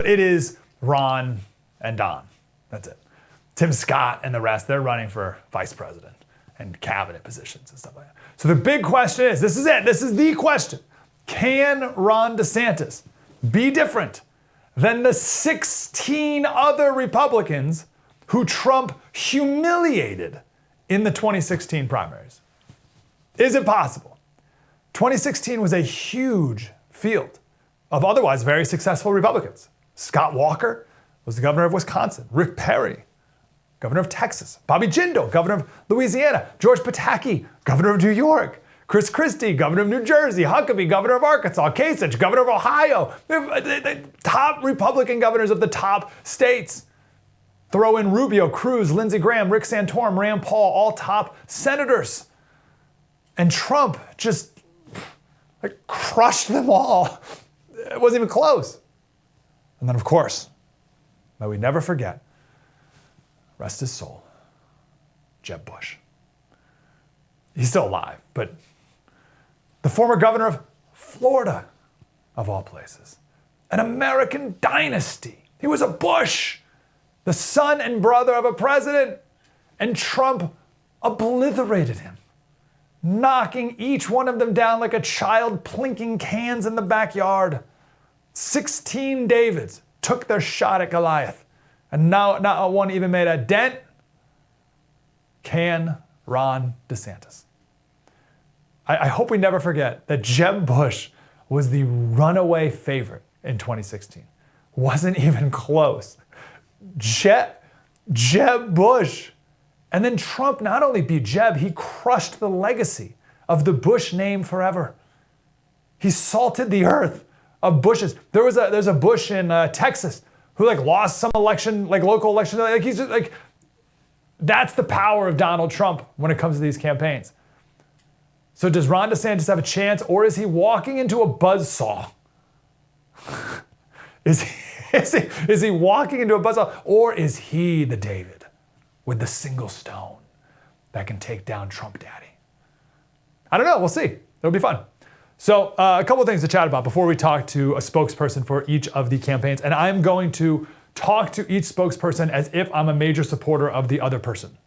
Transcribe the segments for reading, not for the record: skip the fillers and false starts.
it is Ron and Don. That's it. Tim Scott and the rest, they're running for vice president and cabinet positions and stuff like that. So the big question is, this is it, this is the question. Can Ron DeSantis be different than the 16 other Republicans who Trump humiliated in the 2016 primaries? Is it possible? 2016 was a huge field of otherwise very successful Republicans. Scott Walker was the governor of Wisconsin. Rick Perry, governor of Texas. Bobby Jindal, governor of Louisiana. George Pataki, governor of New York. Chris Christie, governor of New Jersey. Huckabee, governor of Arkansas. Kasich, governor of Ohio. The top Republican governors of the top states. Throw in Rubio, Cruz, Lindsey Graham, Rick Santorum, Rand Paul, all top senators. And Trump just crushed them all. It wasn't even close. And then, of course, may we never forget, rest his soul, Jeb Bush. He's still alive, but the former governor of Florida, of all places, an American dynasty. He was a Bush, the son and brother of a president, and Trump obliterated him, knocking each one of them down like a child plinking cans in the backyard. 16 Davids took their shot at Goliath, and now not one even made a dent. Can Ron DeSantis? I hope we never forget that Jeb Bush was the runaway favorite in 2016. Wasn't even close. Jeb Bush. And then Trump not only beat Jeb, he crushed the legacy of the Bush name forever. He salted the earth of Bushes. There's a Bush in Texas who lost some election, local election. He's just that's the power of Donald Trump when it comes to these campaigns. So does Ron DeSantis have a chance, or is he walking into a buzzsaw? Is he walking into a buzzsaw, or is he the David with the single stone that can take down Trump Daddy? I don't know. We'll see. It'll be fun. So a couple of things to chat about before we talk to a spokesperson for each of the campaigns. And I'm going to talk to each spokesperson as if I'm a major supporter of the other person,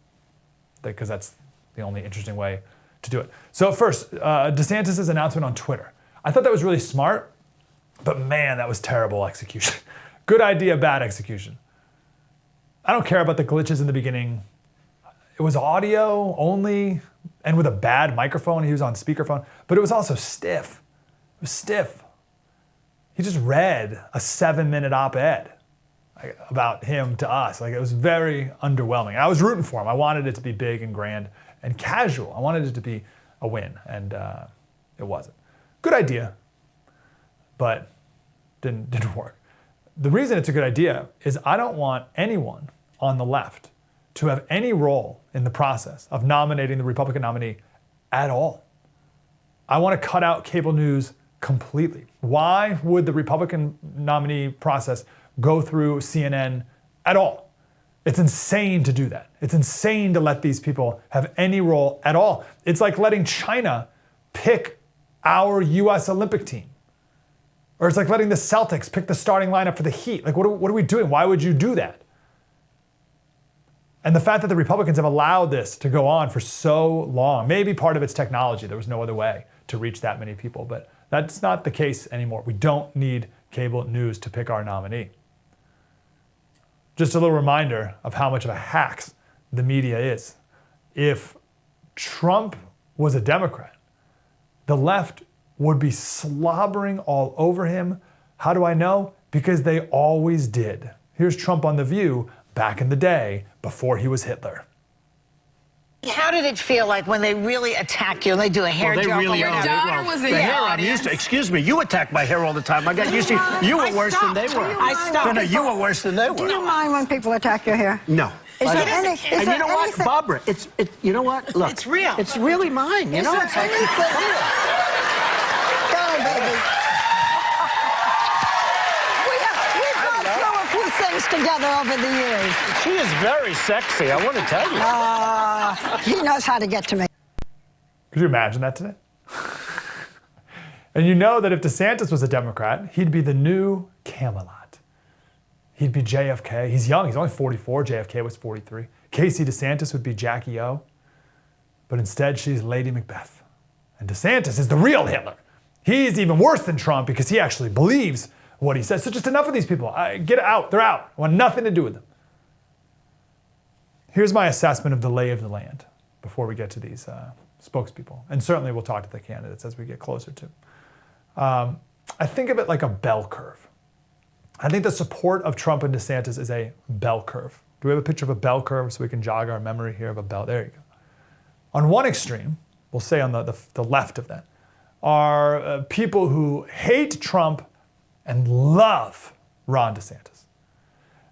because that's the only interesting way to do it. So first, DeSantis' announcement on Twitter. I thought that was really smart, but man, that was terrible execution. Good idea, bad execution. I don't care about the glitches in the beginning. It was audio only and with a bad microphone. He was on speakerphone, but it was also stiff. It was stiff. He just read a 7-minute op-ed about him to us. It was very underwhelming. And I was rooting for him. I wanted it to be big and grand and casual. I wanted it to be a win, and it wasn't. Good idea, but didn't work. The reason it's a good idea is I don't want anyone on the left to have any role in the process of nominating the Republican nominee at all. I want to cut out cable news completely. Why would the Republican nominee process go through CNN at all? It's insane to do that. It's insane to let these people have any role at all. It's like letting China pick our US Olympic team. Or it's like letting the Celtics pick the starting lineup for the Heat. What are we doing? Why would you do that? And the fact that the Republicans have allowed this to go on for so long, maybe part of it's technology. There was no other way to reach that many people, but that's not the case anymore. We don't need cable news to pick our nominee. Just a little reminder of how much of a hacks the media is. If Trump was a Democrat, the left would be slobbering all over him. How do I know? Because they always did. Here's Trump on The View back in the day before he was Hitler. How did it feel like when they really attack you and they do a hair job? Really your daughter was in the hair I'm used to. Excuse me, you attack my hair all the time. I got used to you were worse than they were. I stopped. No, you were worse than they were. Do you mind when people attack your hair? No. Is there any, and you know what, Barbara? You know what? Look, it's real. It's really mine. You know, it's like baby. We've gone through a few things together over the years. She is very sexy, I want to tell you. He knows how to get to me. Could you imagine that today? And you know that if DeSantis was a Democrat, he'd be the new Camelot. He'd be JFK. He's young. He's only 44. JFK was 43. Casey DeSantis would be Jackie O. But instead, she's Lady Macbeth. And DeSantis is the real Hitler. He's even worse than Trump because he actually believes what he says. So just enough of these people. Get out. They're out. I want nothing to do with them. Here's my assessment of the lay of the land before we get to these spokespeople. And certainly we'll talk to the candidates as we get closer to. I think of it like a bell curve. I think the support of Trump and DeSantis is a bell curve. Do we have a picture of a bell curve so we can jog our memory here of a bell? There you go. On one extreme, we'll say on the left of that, are people who hate Trump and love Ron DeSantis.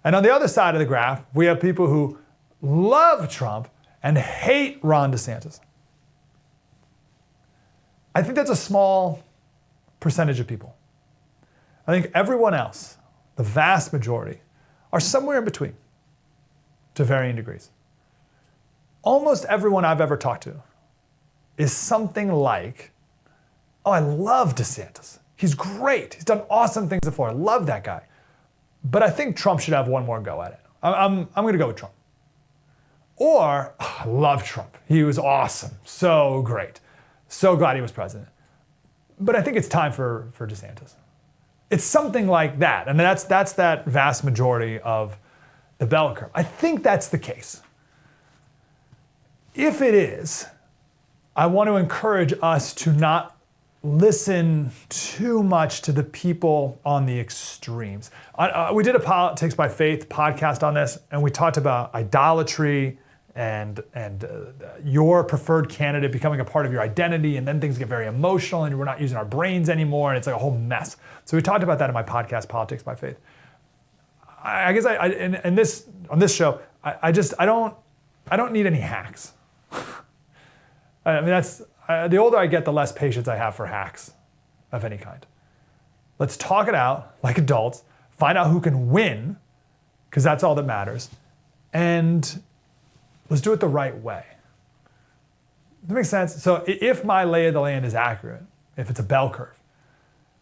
And on the other side of the graph, we have people who love Trump and hate Ron DeSantis. I think that's a small percentage of people. I think everyone else, the vast majority, are somewhere in between to varying degrees. Almost everyone I've ever talked to is something like, oh, I love DeSantis. He's great. He's done awesome things before. I love that guy. But I think Trump should have one more go at it. I'm going to go with Trump. Or, oh, I love Trump. He was awesome. So great. So glad he was president. But I think it's time for DeSantis. It's something like that. And that's that vast majority of the bell curve. I think that's the case. If it is, I want to encourage us to not listen too much to the people on the extremes. We did a Politics by Faith podcast on this, and we talked about idolatry and your preferred candidate becoming a part of your identity, and then things get very emotional, and we're not using our brains anymore, and it's like a whole mess. So we talked about that in my podcast, Politics by Faith. I guess on this show, I don't need any hacks. I mean, the older I get, the less patience I have for hacks of any kind. Let's talk it out like adults, find out who can win, because that's all that matters, and let's do it the right way. Does that make sense? So if my lay of the land is accurate, if it's a bell curve,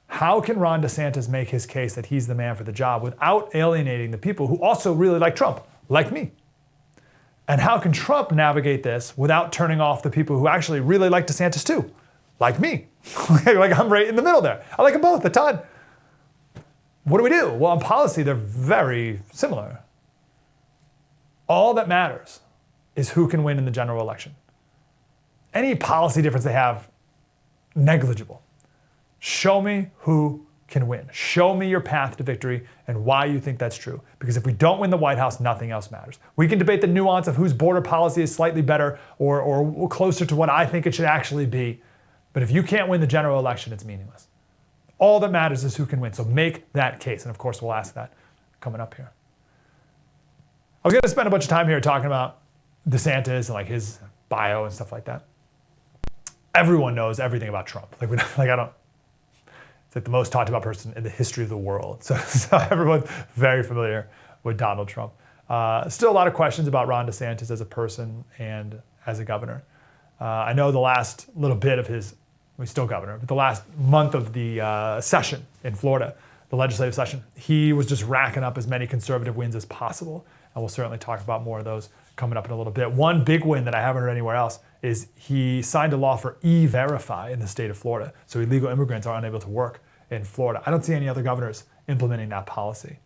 how can Ron DeSantis make his case that he's the man for the job without alienating the people who also really like Trump, like me? And how can Trump navigate this without turning off the people who actually really like DeSantis too, like me? Like I'm right in the middle there. I like them both a ton. What do we do? Well, on policy, they're very similar. All that matters is who can win in the general election. Any policy difference they have, negligible. Show me who can win. Show me your path to victory and why you think that's true. Because if we don't win the White House, nothing else matters. We can debate the nuance of whose border policy is slightly better or closer to what I think it should actually be. But if you can't win the general election, it's meaningless. All that matters is who can win. So make that case. And of course, we'll ask that coming up here. I was going to spend a bunch of time here talking about DeSantis and like his bio and stuff like that. Everyone knows everything about Trump. It's like the most talked about person in the history of the world. So everyone's very familiar with Donald Trump. Still a lot of questions about Ron DeSantis as a person and as a governor. I know the last little bit of he's still governor, but the last month of the session in Florida, the legislative session, he was just racking up as many conservative wins as possible. And we'll certainly talk about more of those coming up in a little bit. One big win that I haven't heard anywhere else is he signed a law for E-Verify in the state of Florida. So illegal immigrants are unable to work in Florida. I don't see any other governors implementing that policy.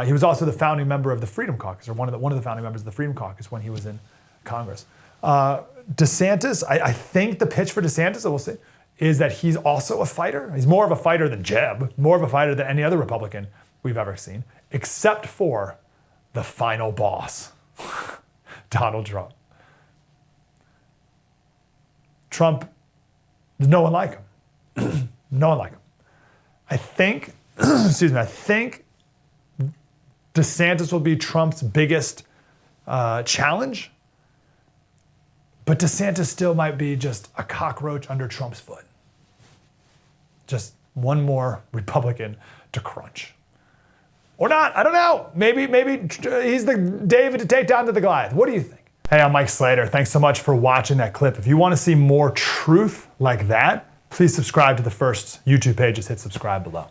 He was also the founding member of the Freedom Caucus, or one of the founding members of the Freedom Caucus when he was in Congress. DeSantis, I think the pitch for DeSantis, we'll see, is that he's also a fighter. He's more of a fighter than Jeb, more of a fighter than any other Republican we've ever seen, except for the final boss, Donald Trump. Trump, there's no one like him. No one like him. I think DeSantis will be Trump's biggest challenge, but DeSantis still might be just a cockroach under Trump's foot. Just one more Republican to crunch. Or not, I don't know. Maybe he's the David to take down to the Goliath. What do you think? Hey, I'm Mike Slater. Thanks so much for watching that clip. If you want to see more truth like that, please subscribe to the first YouTube page. Just hit subscribe below.